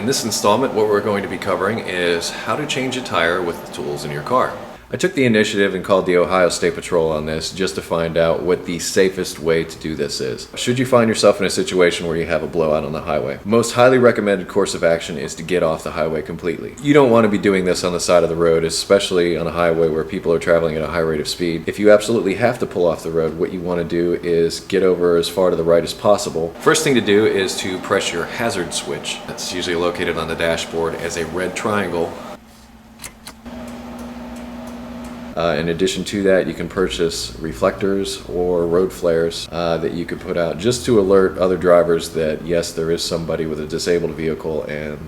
this installment, what we're going to be covering is how to change a tire with the tools in your car. I took the initiative and called the Ohio State Patrol on this just to find out what the safest way to do this is. Should you find yourself in a situation where you have a blowout on the highway, most highly recommended course of action is to get off the highway completely. You don't want to be doing this on the side of the road, especially on a highway where people are traveling at a high rate of speed. If you absolutely have to pull off the road, what you want to do is get over as far to the right as possible. First thing to do is to press your hazard switch. That's usually located on the dashboard as a red triangle. In addition to that, you can purchase reflectors or road flares that you could put out just to alert other drivers that yes, there is somebody with a disabled vehicle, and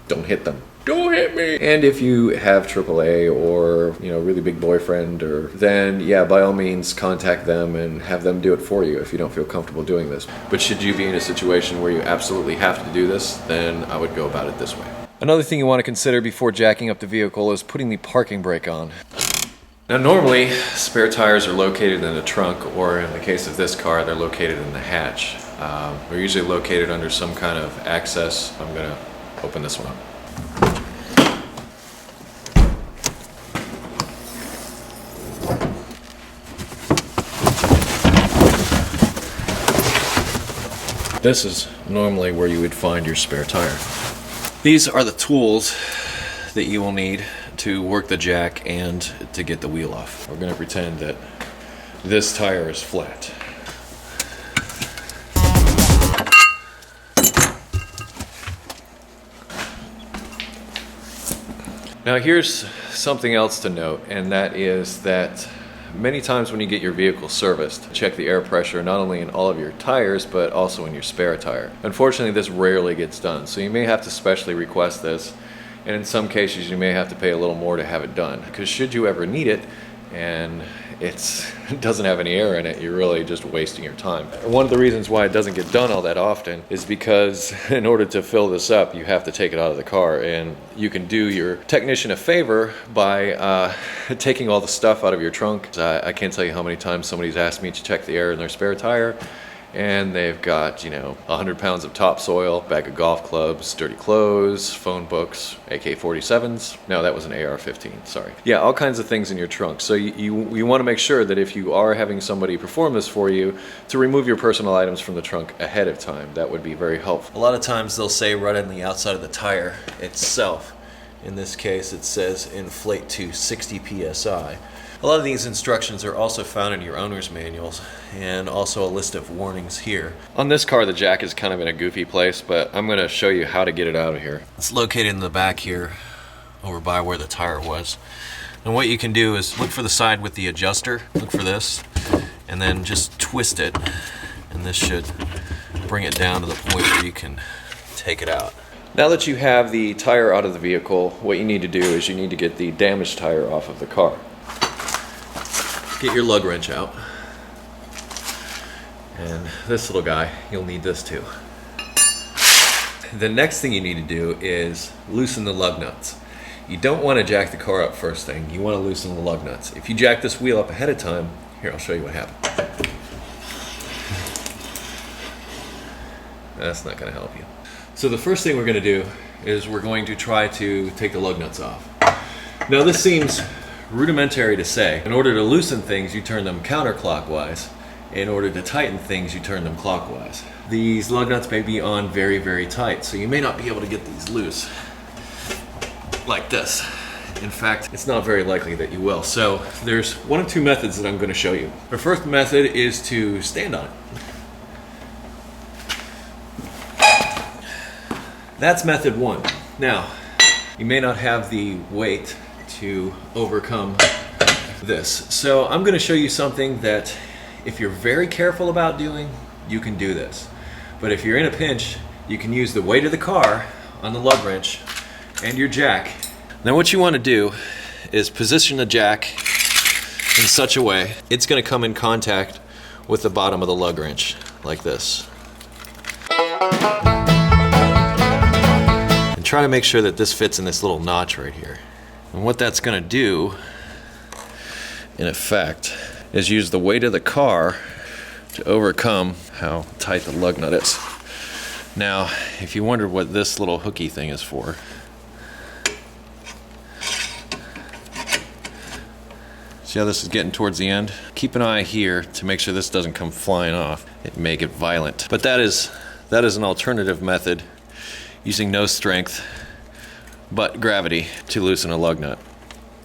don't hit them. Don't hit me! And if you have AAA or really big boyfriend, then yeah, by all means contact them and have them do it for you if you don't feel comfortable doing this. But should you be in a situation where you absolutely have to do this, then I would go about it this way. Another thing you want to consider before jacking up the vehicle is putting the parking brake on. Now normally, spare tires are located in the trunk, or in the case of this car, they're located in the hatch. They're usually located under some kind of access. I'm going to open this one up. This is normally where you would find your spare tire. These are the tools that you will need to work the jack and to get the wheel off. We're going to pretend that this tire is flat. Now here's something else to note, and that is that many times when you get your vehicle serviced, check the air pressure not only in all of your tires but also in your spare tire. Unfortunately, this rarely gets done, so you may have to specially request this. And in some cases, you may have to pay a little more to have it done. Because should you ever need it, and it doesn't have any air in it, you're really just wasting your time. One of the reasons why it doesn't get done all that often is because in order to fill this up, you have to take it out of the car. And you can do your technician a favor by taking all the stuff out of your trunk. I can't tell you how many times somebody's asked me to check the air in their spare tire, and they've got 100 pounds of topsoil, bag of golf clubs, dirty clothes, phone books, AK-47s. No, that was an AR-15, sorry. Yeah, all kinds of things in your trunk. So you want to make sure that if you are having somebody perform this for you, to remove your personal items from the trunk ahead of time. That would be very helpful. A lot of times they'll say right on the outside of the tire itself. In this case, it says inflate to 60 psi. A lot of these instructions are also found in your owner's manuals, and also a list of warnings here. On this car, the jack is kind of in a goofy place, but I'm going to show you how to get it out of here. It's located in the back here, over by where the tire was. And what you can do is look for the side with the adjuster, look for this, and then just twist it, and this should bring it down to the point where you can take it out. Now that you have the tire out of the vehicle, what you need to do is you need to get the damaged tire off of the car. Get your lug wrench out, and this little guy, you'll need this too. The next thing you need to do is loosen the lug nuts. You don't want to jack the car up first thing, you want to loosen the lug nuts. If you jack this wheel up ahead of time, here, I'll show you what happens. That's not going to help you. So the first thing we're going to do is we're going to try to take the lug nuts off. Now this seems rudimentary to say. In order to loosen things, you turn them counterclockwise. In order to tighten things, you turn them clockwise. These lug nuts may be on very, very tight, so you may not be able to get these loose like this. In fact, it's not very likely that you will. So there's one of two methods that I'm going to show you. The first method is to stand on it. That's method one. Now, you may not have the weight to overcome this. So I'm going to show you something that if you're very careful about doing, you can do this. But if you're in a pinch, you can use the weight of the car on the lug wrench and your jack. Now what you want to do is position the jack in such a way it's going to come in contact with the bottom of the lug wrench like this. And try to make sure that this fits in this little notch right here. And what that's going to do, in effect, is use the weight of the car to overcome how tight the lug nut is. Now, if you wondered what this little hooky thing is for, see how this is getting towards the end? Keep an eye here to make sure this doesn't come flying off. It may get violent. But that is an alternative method using no strength but gravity to loosen a lug nut.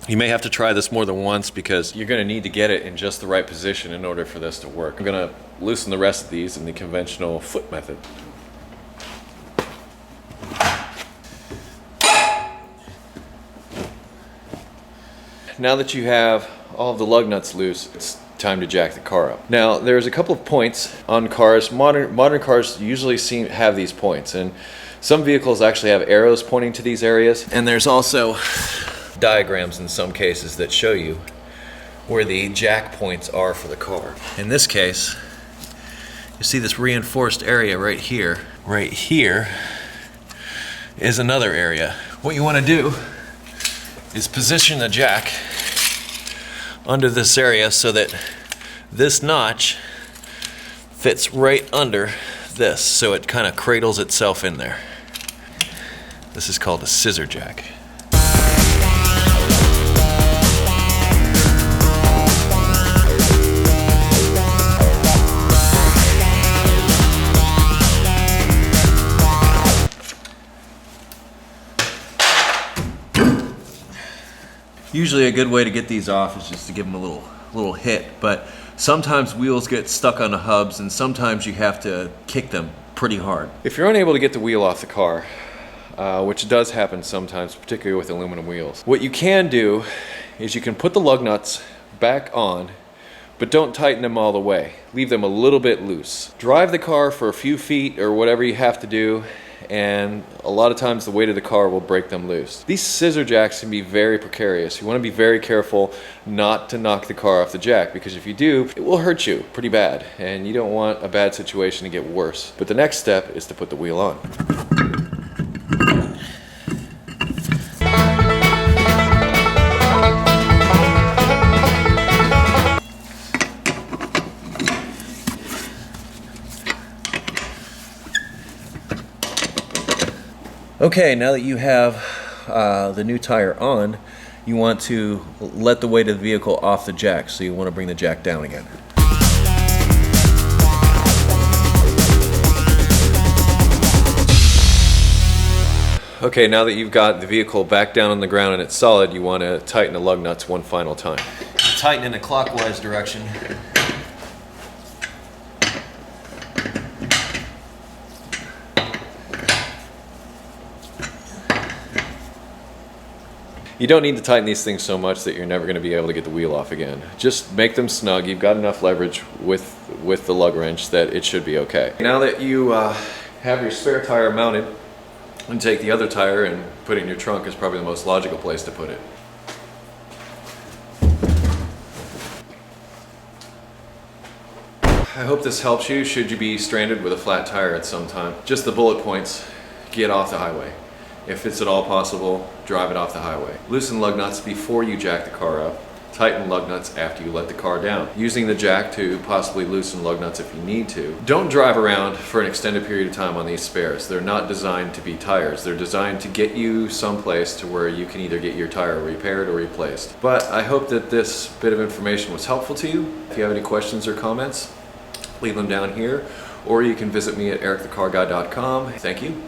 You may have to try this more than once because you're going to need to get it in just the right position in order for this to work. I'm going to loosen the rest of these in the conventional foot method. Now that you have all of the lug nuts loose, it's time to jack the car up. Now, there's a couple of points on cars. Modern cars usually have these points, and some vehicles actually have arrows pointing to these areas. And there's also diagrams in some cases that show you where the jack points are for the car. In this case, you see this reinforced area right here. Right here is another area. What you want to do is position the jack under this area so that this notch fits right under this, so it kind of cradles itself in there. This is called a scissor jack. Usually a good way to get these off is just to give them a little hit, but sometimes wheels get stuck on the hubs and sometimes you have to kick them pretty hard. If you're unable to get the wheel off the car, which does happen sometimes, particularly with aluminum wheels, what you can do is you can put the lug nuts back on, but don't tighten them all the way. Leave them a little bit loose. Drive the car for a few feet or whatever you have to do, and a lot of times the weight of the car will break them loose. These scissor jacks can be very precarious. You want to be very careful not to knock the car off the jack, because if you do, it will hurt you pretty bad, and you don't want a bad situation to get worse. But the next step is to put the wheel on. Okay, now that you have the new tire on, you want to let the weight of the vehicle off the jack, so you want to bring the jack down again. Okay, now that you've got the vehicle back down on the ground and it's solid, you want to tighten the lug nuts one final time. Tighten in a clockwise direction. You don't need to tighten these things so much that you're never going to be able to get the wheel off again. Just make them snug. You've got enough leverage with the lug wrench that it should be okay. Now that you have your spare tire mounted, and take the other tire and put it in your trunk is probably the most logical place to put it. I hope this helps you should you be stranded with a flat tire at some time. Just the bullet points: get off the highway. If it's at all possible, drive it off the highway. Loosen lug nuts before you jack the car up. Tighten lug nuts after you let the car down, using the jack to possibly loosen lug nuts if you need to. Don't drive around for an extended period of time on these spares. They're not designed to be tires. They're designed to get you someplace to where you can either get your tire repaired or replaced. But I hope that this bit of information was helpful to you. If you have any questions or comments, leave them down here, or you can visit me at EricTheCarGuy.com. Thank you.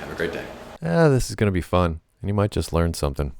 Have a great day. This is going to be fun, and you might just learn something.